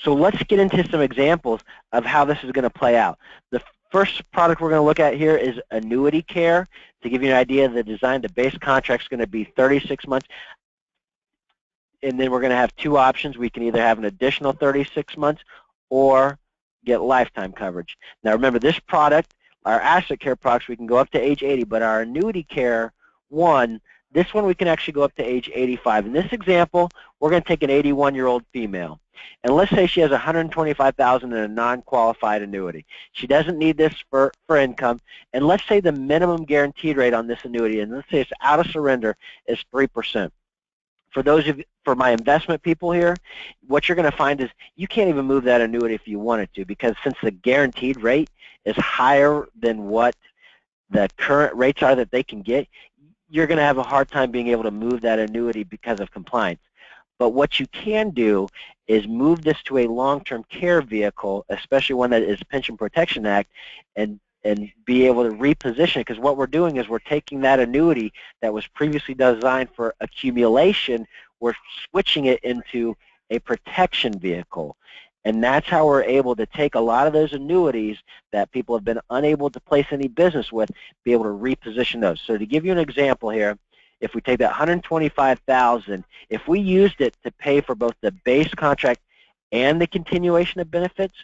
So let's get into some examples of how this is going to play out. The first product we're going to look at here is Annuity Care. To give you an idea of the design, the base contract is going to be 36 months. And then we're going to have two options. We can either have an additional 36 months or get lifetime coverage. Now remember, this product, our asset care products, we can go up to age 80, but our Annuity Care one, this one we can actually go up to age 85. In this example, we're going to take an 81-year-old female. And let's say she has $125,000 in a non-qualified annuity. She doesn't need this for income. And let's say the minimum guaranteed rate on this annuity, and let's say it's out of surrender, is 3%. For my investment people here, what you're going to find is you can't even move that annuity if you wanted to, because since the guaranteed rate is higher than what the current rates are that they can get, you're going to have a hard time being able to move that annuity because of compliance. But what you can do is move this to a long-term care vehicle, especially one that is Pension Protection Act, and be able to reposition it, because what we're doing is we're taking that annuity that was previously designed for accumulation, we're switching it into a protection vehicle. And that's how we're able to take a lot of those annuities that people have been unable to place any business with, be able to reposition those. So to give you an example here, if we take that $125,000, if we used it to pay for both the base contract and the continuation of benefits,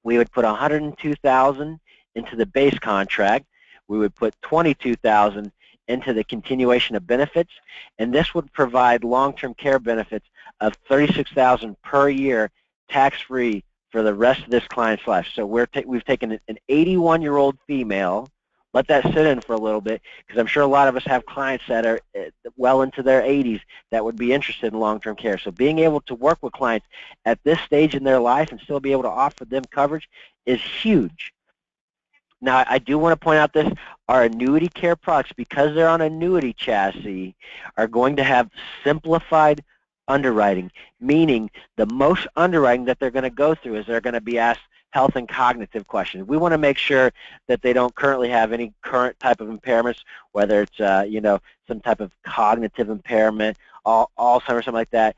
we would put $102,000 into the base contract. We would put $22,000 into the continuation of benefits, and this would provide long-term care benefits of $36,000 per year, tax-free for the rest of this client's life. So we've taken an 81-year-old female. Let that sit in for a little bit, because I'm sure a lot of us have clients that are well into their 80s that would be interested in long-term care. So being able to work with clients at this stage in their life and still be able to offer them coverage is huge. Now, I do want to point out this, our Annuity Care products, because they're on annuity chassis, are going to have simplified underwriting, meaning the most underwriting that they're going to go through is they're going to be asked health and cognitive questions. We want to make sure that they don't currently have any current type of impairments, whether it's some type of cognitive impairment, Alzheimer's, something like that.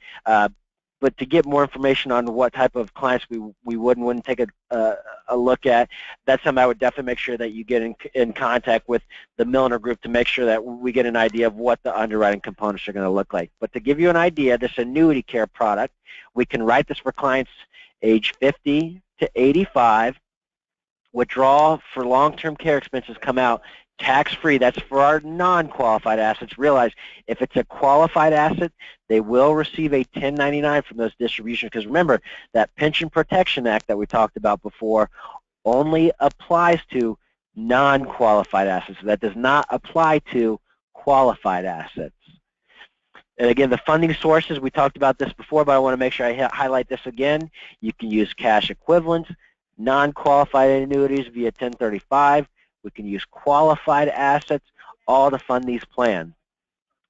but to get more information on what type of clients we would and wouldn't take a look at, that's something I would definitely make sure that you get in contact with the Milliner Group to make sure that we get an idea of what the underwriting components are going to look like. But to give you an idea, this Annuity Care product, we can write this for clients age 50 to 85. Withdrawal for long-term care expenses come out tax-free. That's for our non-qualified assets. Realize if it's a qualified asset, they will receive a 1099 from those distributions, because remember, that Pension Protection Act that we talked about before only applies to non-qualified assets. That does not apply to qualified assets. And again, the funding sources, we talked about this before, but I want to make sure I highlight this again. You can use cash equivalents, non-qualified annuities via 1035. We can use qualified assets, all to fund these plans.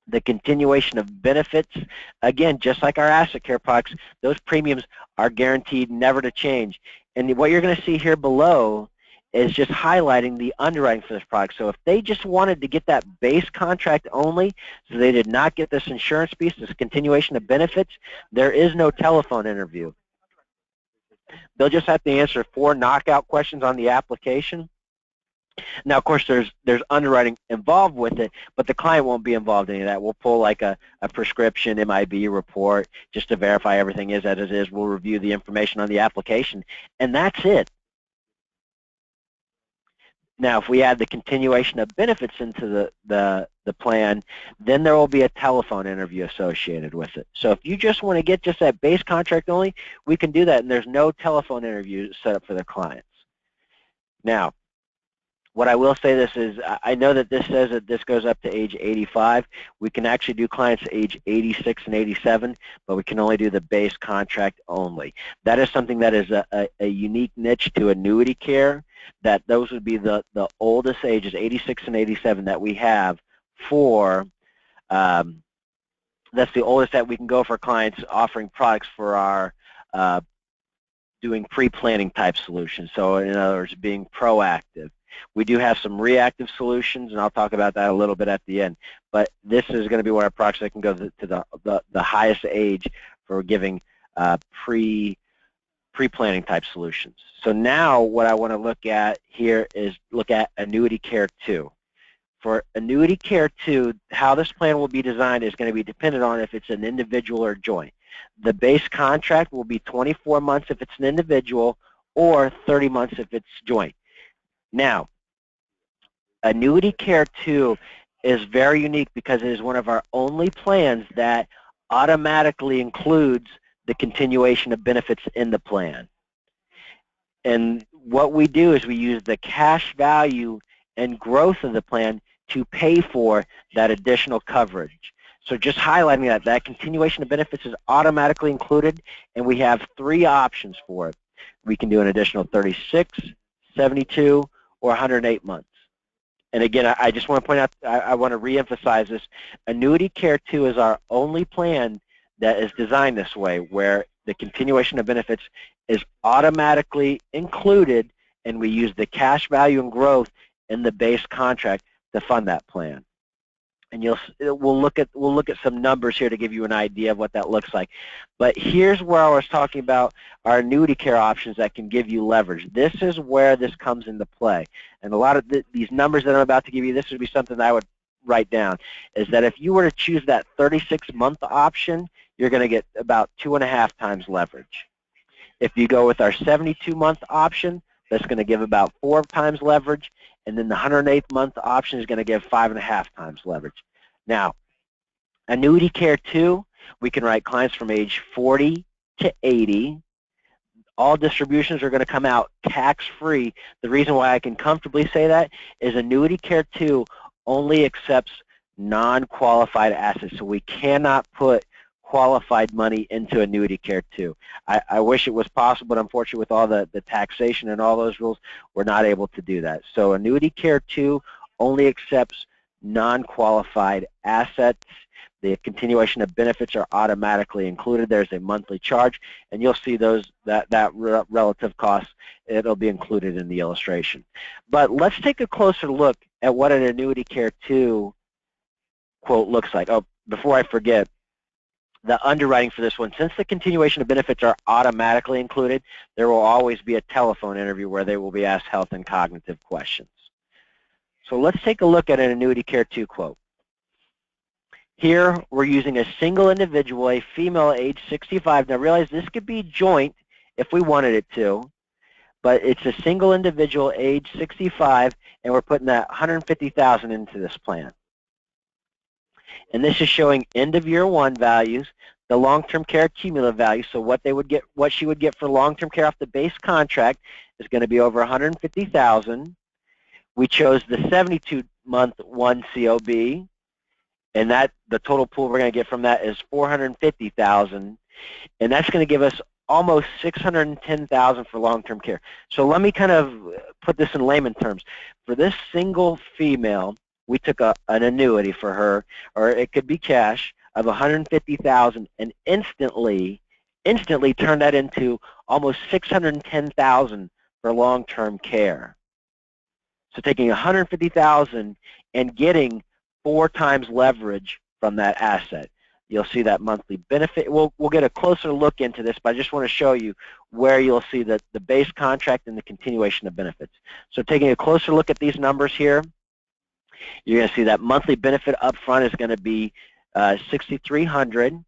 The continuation of benefits, again, just like our asset care products, those premiums are guaranteed never to change. And what you're going to see here below is just highlighting the underwriting for this product. So if they just wanted to get that base contract only, so they did not get this insurance piece, this continuation of benefits, there is no telephone interview. They'll just have to answer 4 knockout questions on the application. Now, of course, there's underwriting involved with it, but the client won't be involved in any of that. We'll pull like a prescription MIB report just to verify everything is as it is. We'll review the information on the application, and that's it. Now, if we add the continuation of benefits into the plan, then there will be a telephone interview associated with it. So if you just want to get just that base contract only, we can do that, and there's no telephone interview set up for the clients. Now, what I will say this is, I know that this says that this goes up to age 85. We can actually do clients age 86 and 87, but we can only do the base contract only. That is something that is a unique niche to Annuity Care, that those would be the oldest ages, 86 and 87, that we have for, that's the oldest that we can go for clients offering products for our doing pre-planning type solutions. So in other words, being proactive. We do have some reactive solutions, and I'll talk about that a little bit at the end. But this is going to be one of our products that can go to the highest age for giving pre-planning type solutions. So now what I want to look at here is look at Annuity Care 2. For Annuity Care 2, how this plan will be designed is going to be dependent on if it's an individual or joint. The base contract will be 24 months if it's an individual, or 30 months if it's joint. Now, Annuity Care 2 is very unique because it is one of our only plans that automatically includes the continuation of benefits in the plan. And what we do is we use the cash value and growth of the plan to pay for that additional coverage. So just highlighting that continuation of benefits is automatically included, and we have 3 options for it. We can do an additional 36, 72, or 108 months. And again, I just want to point out, I want to reemphasize this, Annuity Care 2 is our only plan that is designed this way, where the continuation of benefits is automatically included, and we use the cash value and growth in the base contract to fund that plan. And we'll look at some numbers here to give you an idea of what that looks like. But here's where I was talking about our Annuity Care options that can give you leverage. This is where this comes into play. And a lot of these numbers that I'm about to give you, this would be something that I would write down, is that if you were to choose that 36-month option, you're going to get about 2.5 times leverage. If you go with our 72-month option, that's going to give about 4 times leverage, and then the 108th-month option is going to give 5.5 times leverage. Now, Annuity Care 2, we can write clients from age 40 to 80. All distributions are going to come out tax-free. The reason why I can comfortably say that is Annuity Care 2 only accepts non-qualified assets, so we cannot put qualified money into Annuity Care 2. I wish it was possible, but unfortunately with all the taxation and all those rules, we're not able to do that. So Annuity Care 2 only accepts non-qualified assets. The continuation of benefits are automatically included. There's a monthly charge, and you'll see that relative cost. It'll be included in the illustration. But let's take a closer look at what an Annuity Care 2 quote looks like. Oh, before I forget, the underwriting for this one, since the continuation of benefits are automatically included, there will always be a telephone interview where they will be asked health and cognitive questions. So let's take a look at an Annuity Care 2 quote. Here we're using a single individual, a female age 65. Now realize this could be joint if we wanted it to, but it's a single individual age 65, and we're putting that $150,000 into this plan. And this is showing end of year one values, the long-term care cumulative value. So what they would get, what she would get for long-term care off the base contract is going to be over $150,000. We chose the 72-month one COB, and that the total pool we're going to get from that is $450,000, and that's going to give us almost $610,000 for long-term care. So let me kind of put this in layman terms. For this single female, we took an annuity for her, or it could be cash, of $150,000, and instantly turned that into almost $610,000 for long-term care. So taking $150,000 and getting 4 times leverage from that asset. You'll see that monthly benefit. We'll get a closer look into this, but I just want to show you where you'll see the base contract and the continuation of benefits. So taking a closer look at these numbers here, you're going to see that monthly benefit up front is going to be $6,300.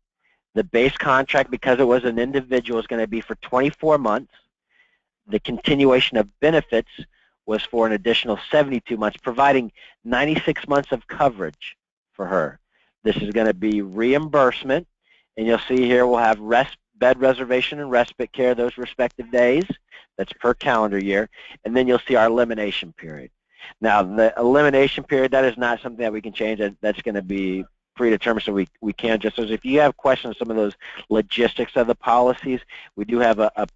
The base contract, because it was an individual, is going to be for 24 months. The continuation of benefits was for an additional 72 months, providing 96 months of coverage for her. This is going to be reimbursement, and you'll see here we'll have bed reservation and respite care those respective days. That's per calendar year. And then you'll see our elimination period. Now, the elimination period, that is not something that we can change. That's going to be predetermined, so we can't just. So if you have questions on some of those logistics of the policies, we do have a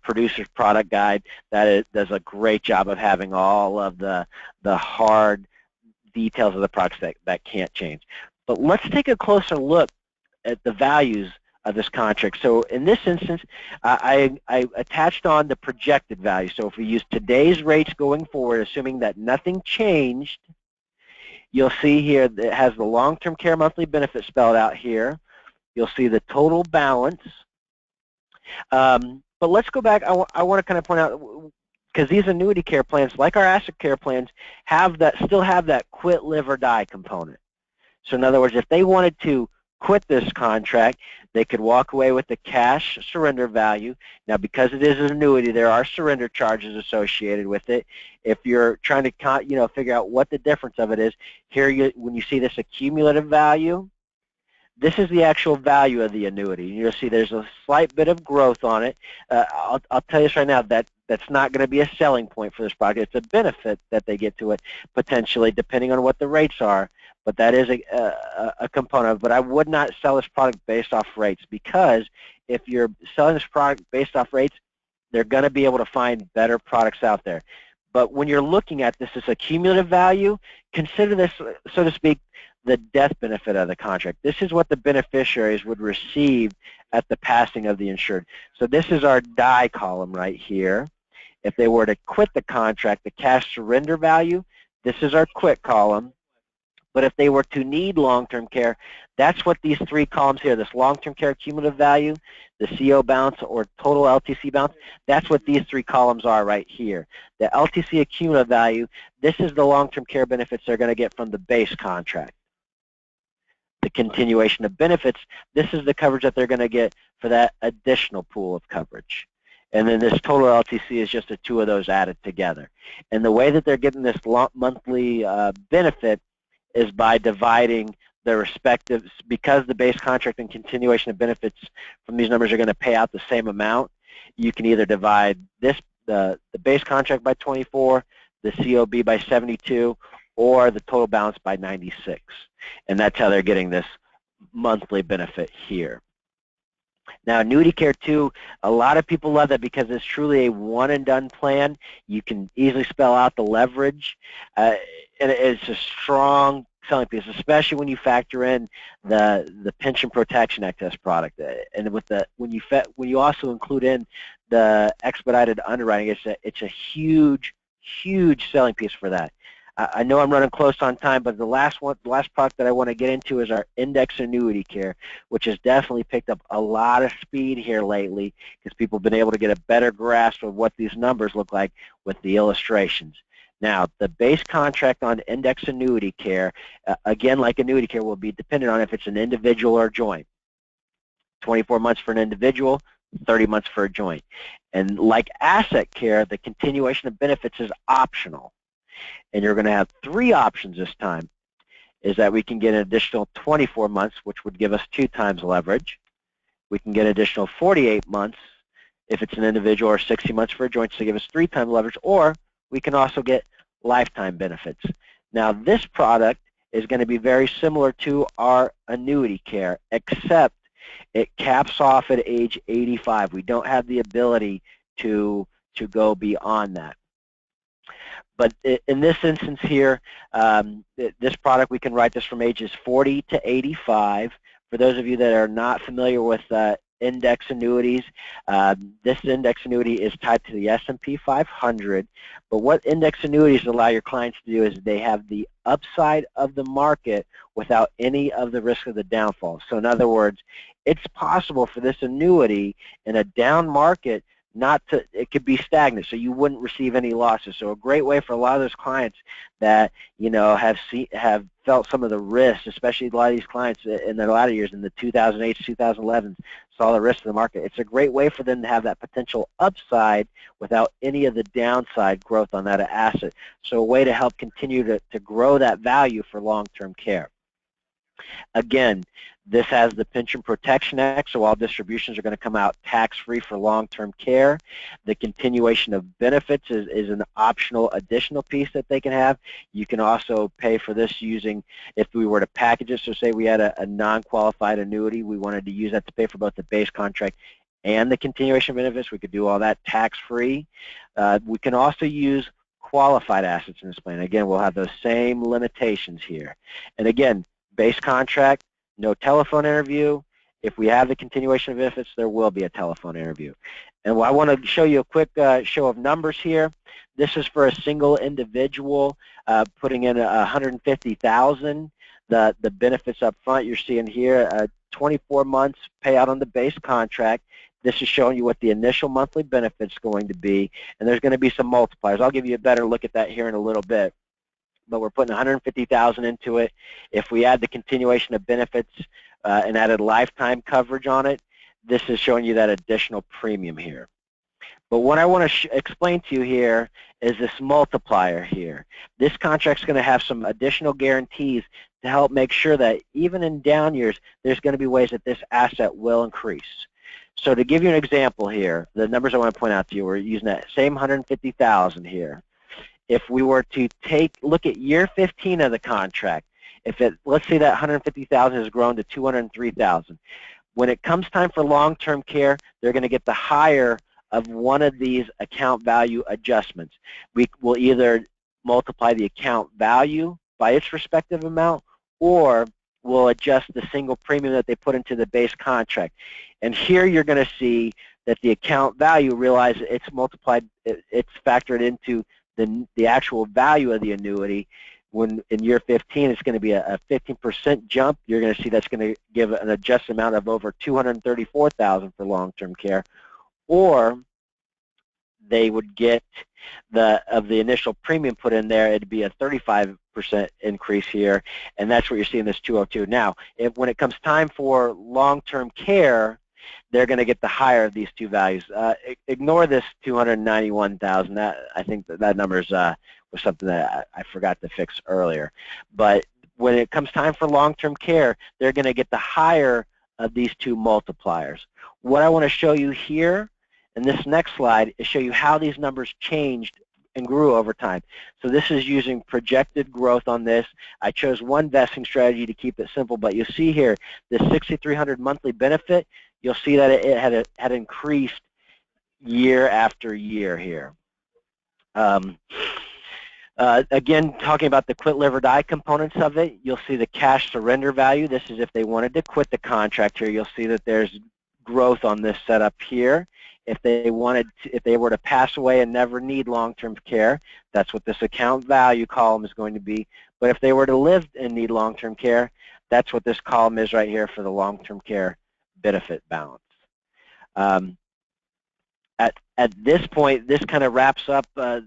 producer's product guide that does a great job of having all of the hard details of the products that can't change. But let's take a closer look at the values of this contract. So in this instance, I attached on the projected value. So if we use today's rates going forward, assuming that nothing changed, you'll see here that it has the long-term care monthly benefit spelled out here. You'll see the total balance. But let's go back. I want to kind of point out, because these annuity care plans, like our asset care plans, still have that quit, live, or die component. So in other words, if they wanted to quit this contract, they could walk away with the cash surrender value. Now, because it is an annuity, there are surrender charges associated with it. If you're trying to figure out what the difference of it is, here when you see this accumulative value, this is the actual value of the annuity. You'll see there's a slight bit of growth on it. I'll tell you this right now, that's not going to be a selling point for this product. It's a benefit that they get to it, potentially, depending on what the rates are. But that is a component of it. But I would not sell this product based off rates, because if you're selling this product based off rates, they're going to be able to find better products out there. But when you're looking at this as a cumulative value, consider this, so to speak, the death benefit of the contract. This is what the beneficiaries would receive at the passing of the insured. So this is our die column right here. If they were to quit the contract, the cash surrender value, this is our quit column. But if they were to need long-term care, that's what these 3 columns here, this long-term care cumulative value, the CO balance or total LTC balance, that's what these 3 columns are right here. The LTC cumulative value, this is the long-term care benefits they're going to get from the base contract. The continuation of benefits, this is the coverage that they're going to get for that additional pool of coverage. And then this total LTC is just the 2 of those added together. And the way that they're getting this monthly benefit is by dividing the respective, because the base contract and continuation of benefits from these numbers are going to pay out the same amount, you can either divide the base contract by 24, the COB by 72, or the total balance by 96. And that's how they're getting this monthly benefit here. Now, Annuity Care 2, a lot of people love that because it's truly a one-and-done plan. You can easily spell out the leverage, and it's a strong selling piece, especially when you factor in the Pension Protection Access product. And with when you also include in the expedited underwriting, it's a huge selling piece for that. I know I'm running close on time, but the last product that I want to get into is our Index Annuity Care, which has definitely picked up a lot of speed here lately because people have been able to get a better grasp of what these numbers look like with the illustrations. Now, the base contract on Index Annuity Care, again, like Annuity Care, will be dependent on if it's an individual or joint. 24 months for an individual, 30 months for a joint. And like Asset Care, the continuation of benefits is optional. And you're going to have 3 options this time, is that we can get an additional 24 months, which would give us 2 times leverage. We can get an additional 48 months if it's an individual, or 60 months for a joint to give us 3 times leverage, or we can also get lifetime benefits. Now, this product is going to be very similar to our Annuity Care, except it caps off at age 85. We don't have the ability to go beyond that. But in this instance here, this product, we can write this from ages 40 to 85. For those of you that are not familiar with index annuities, this index annuity is tied to the S&P 500. But what index annuities allow your clients to do is they have the upside of the market without any of the risk of the downfall. So in other words, it's possible for this annuity in a down market it could be stagnant, so you wouldn't receive any losses. So a great way for a lot of those clients that have felt some of the risks, especially a lot of these clients in the latter years, in the 2008, 2011s, saw the risk of the market. It's a great way for them to have that potential upside without any of the downside growth on that asset. So a way to help continue to grow that value for long-term care. Again, this has the Pension Protection Act, so all distributions are going to come out tax-free for long-term care. The continuation of benefits is an optional additional piece that they can have. You can also pay for this using, if we were to package it, so say we had a non-qualified annuity, we wanted to use that to pay for both the base contract and the continuation benefits, we could do all that tax-free. We can also use qualified assets in this plan. Again, we'll have those same limitations here. And again, base contract, no telephone interview. If we have the continuation of benefits, there will be a telephone interview. And I want to show you a quick show of numbers here. This is for a single individual putting in $150,000. The benefits up front you're seeing here, 24 months payout on the base contract. This is showing you what the initial monthly benefit's going to be, and there's going to be some multipliers. I'll give you a better look at that here in a little bit. But we're putting $150,000 into it. If we add the continuation of benefits and added lifetime coverage on it, this is showing you that additional premium here. But what I want to explain to you here is this multiplier here. This contract's going to have some additional guarantees to help make sure that even in down years, there's going to be ways that this asset will increase. So to give you an example here, the numbers I want to point out to you, we're using that same $150,000 here. If we were to look at year 15 of the contract, let's say that $150,000 has grown to $203,000. When it comes time for long-term care, they're going to get the higher of one of these account value adjustments. We will either multiply the account value by its respective amount, or we'll adjust the single premium that they put into the base contract. And here you're going to see that the account value, realize it's multiplied, it's factored into the actual value of the annuity. When in year 15 it's going to be a 15% jump, you're going to see that's going to give an adjusted amount of over $234,000 for long-term care. Or they would get of the initial premium put in there, it'd be a 35% increase here, and that's what you're seeing this 202. Now, when it comes time for long-term care, they're going to get the higher of these two values. Ignore this $291,000. I think that number was something that I forgot to fix earlier. But when it comes time for long-term care, they're going to get the higher of these two multipliers. What I want to show you here in this next slide is show you how these numbers changed and grew over time. So this is using projected growth on this. I chose one vesting strategy to keep it simple, but you'll see here the $6,300 monthly benefit. You'll see that it had increased year after year here. Again, talking about the quit, live, or die components of it, you'll see the cash surrender value. This is if they wanted to quit the contract here. You'll see that there's growth on this setup here. If they were to pass away and never need long-term care, that's what this account value column is going to be. But if they were to live and need long-term care, that's what this column is right here for the long-term care benefit balance. At this point, this kind of wraps up the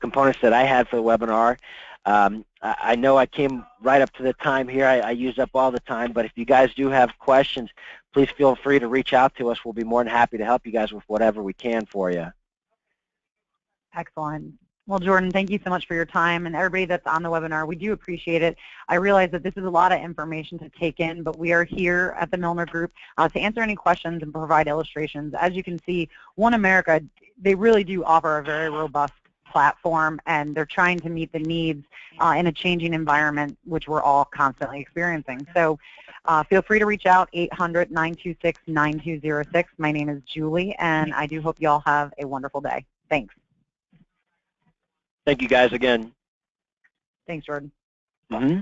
components that I had for the webinar. I know I came right up to the time here. I used up all the time, but if you guys do have questions, please feel free to reach out to us. We'll be more than happy to help you guys with whatever we can for you. Excellent. Well, Jordan, thank you so much for your time, and everybody that's on the webinar, we do appreciate it. I realize that this is a lot of information to take in, but we are here at the Milner Group to answer any questions and provide illustrations. As you can see, One America, they really do offer a very robust platform, and they're trying to meet the needs in a changing environment, which we're all constantly experiencing. So feel free to reach out, 800-926-9206. My name is Julie, and I do hope you all have a wonderful day. Thanks. Thank you guys again. Thanks, Jordan. Mm-hmm.